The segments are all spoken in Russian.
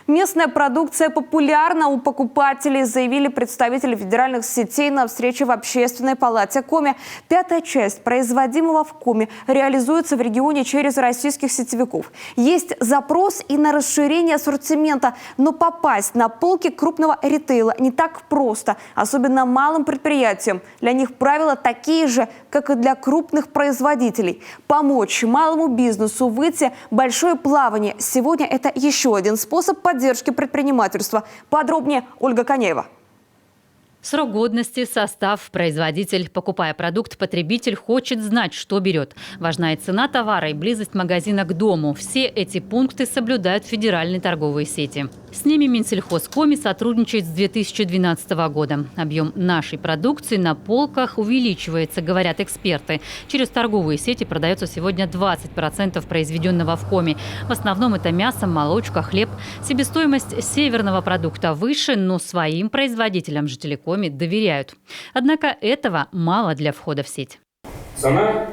Местная продукция популярна у покупателей, заявили представители федеральных сетей на встрече в Общественной палате Коми. 5-я часть производимого в Коми реализуется в регионе через российских сетевиков. Есть запрос и на расширение ассортимента, но попасть на полки крупного ритейла не так просто, особенно малым предприятиям. Для них правила такие же, как и для крупных производителей. Помочь малому бизнесу выйти в большое плавание. Сегодня это еще один способ поддержки предпринимательства. Подробнее Ольга Конеева. Срок годности, состав, производитель. Покупая продукт, потребитель хочет знать, что берет. Важна и цена товара, и близость магазина к дому. Все эти пункты соблюдают федеральные торговые сети. С ними Минсельхоз Коми сотрудничает с 2012 года. Объем нашей продукции на полках увеличивается, говорят эксперты. Через торговые сети продается сегодня 20% произведенного в Коми. В основном это мясо, молочка, хлеб. Себестоимость северного продукта выше, но своим производителям жители Коми доверяют. Однако этого мало для входа в сеть. Цена,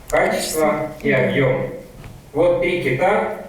качество и объем. Вот три кита,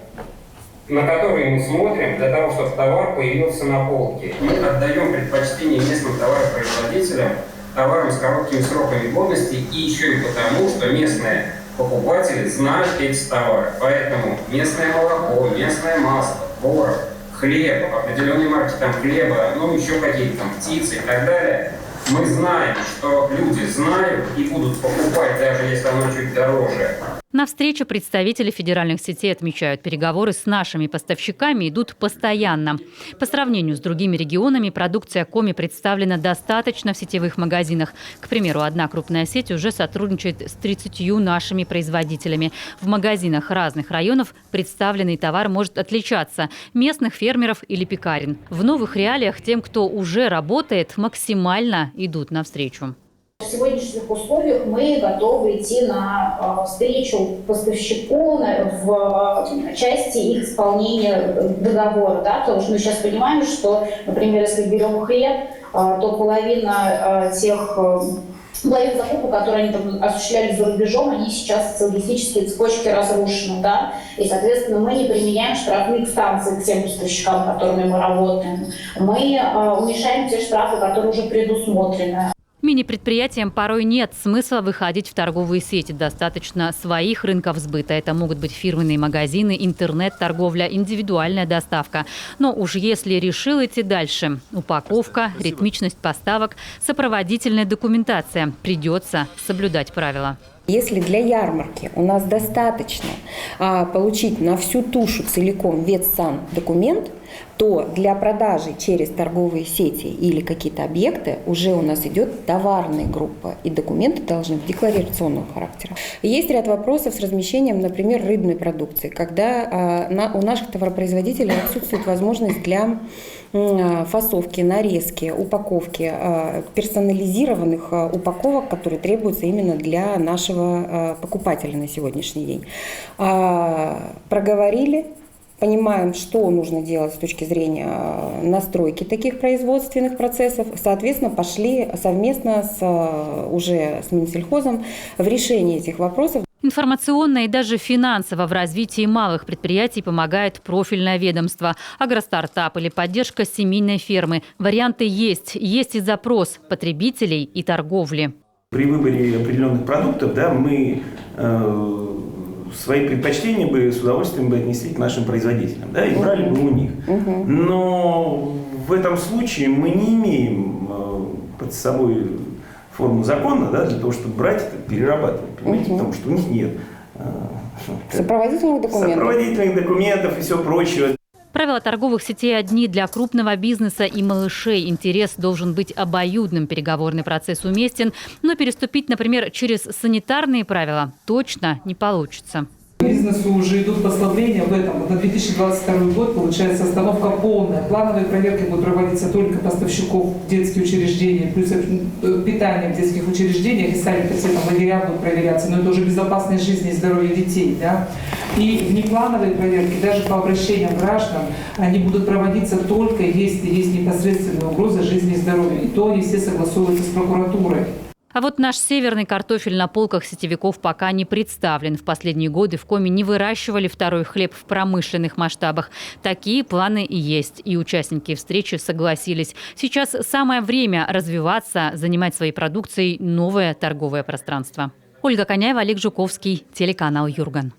на которые мы смотрим для того, чтобы товар появился на полке. Мы отдаем предпочтение местным товаропроизводителям, товарам с короткими сроками годности, и еще и потому, что местные покупатели знают эти товары. Поэтому местное молоко, местное масло, творог, хлеб, определенные марки там хлеба, ну еще какие-то там птицы и так далее. Мы знаем, что люди знают и будут покупать, даже если оно чуть дороже. На встрече представители федеральных сетей отмечают, переговоры с нашими поставщиками идут постоянно. По сравнению с другими регионами, продукция Коми представлена достаточно в сетевых магазинах. К примеру, одна крупная сеть уже сотрудничает с 30 нашими производителями. В магазинах разных районов представленный товар может отличаться – местных фермеров или пекарен. В новых реалиях тем, кто уже работает, максимально идут навстречу. В сегодняшних условиях мы готовы идти на встречу поставщику в части их исполнения договора. Да? Потому что мы сейчас понимаем, что, например, если берем хлеб, то половина закупок, которые они там осуществляли за рубежом, они сейчас логистические цепочки разрушены. Да? И, соответственно, мы не применяем штрафных санкций к тем поставщикам, с которыми мы работаем. Мы уменьшаем те штрафы, которые уже предусмотрены. Мини-предприятиям порой нет смысла выходить в торговые сети. Достаточно своих рынков сбыта. Это могут быть фирменные магазины, интернет-торговля, индивидуальная доставка. Но уж если решил идти дальше – упаковка, ритмичность поставок, сопроводительная документация. Придется соблюдать правила. Если для ярмарки у нас достаточно получить на всю тушу целиком ветсан-документ, то для продажи через торговые сети или какие-то объекты уже у нас идет товарная группа, и документы должны быть декларационного характера. Есть ряд вопросов с размещением, например, рыбной продукции, когда у наших товаропроизводителей отсутствует возможность для фасовки, нарезки, упаковки, персонализированных упаковок, которые требуются именно для нашего покупателя на сегодняшний день. Проговорили, понимаем, что нужно делать с точки зрения настройки таких производственных процессов. Соответственно, пошли совместно с Минсельхозом в решение этих вопросов. Информационно и даже финансово в развитии малых предприятий помогает профильное ведомство, агростартап или поддержка семейной фермы. Варианты есть. Есть и запрос потребителей и торговли. При выборе определенных продуктов мы свои предпочтения бы с удовольствием бы отнесли к нашим производителям, и брали бы у них. Но в этом случае мы не имеем под собой форму закона, для того, чтобы брать это, перерабатывать, понимаете, потому что у них нет сопроводительных документов и все прочее. Правила торговых сетей одни. Для крупного бизнеса и малышей интерес должен быть обоюдным. Переговорный процесс уместен, но переступить, например, через санитарные правила точно не получится. Бизнесу уже идут послабления в этом. Вот на 2022 год получается остановка полная. Плановые проверки будут проводиться только поставщиков в детские учреждения, плюс питание в детских учреждениях, и сами все там лагеря будут проверяться, но это уже безопасность жизни и здоровья детей. Да? И внеплановые проверки, даже по обращениям граждан, они будут проводиться только если есть непосредственная угроза жизни и здоровья. И то они все согласовываются с прокуратурой. А вот наш северный картофель на полках сетевиков пока не представлен. В последние годы в Коми не выращивали второй хлеб в промышленных масштабах. Такие планы и есть. И участники встречи согласились. Сейчас самое время развиваться, занимать своей продукцией новое торговое пространство. Ольга Коняева, Олег Жуковский, телеканал Юрган.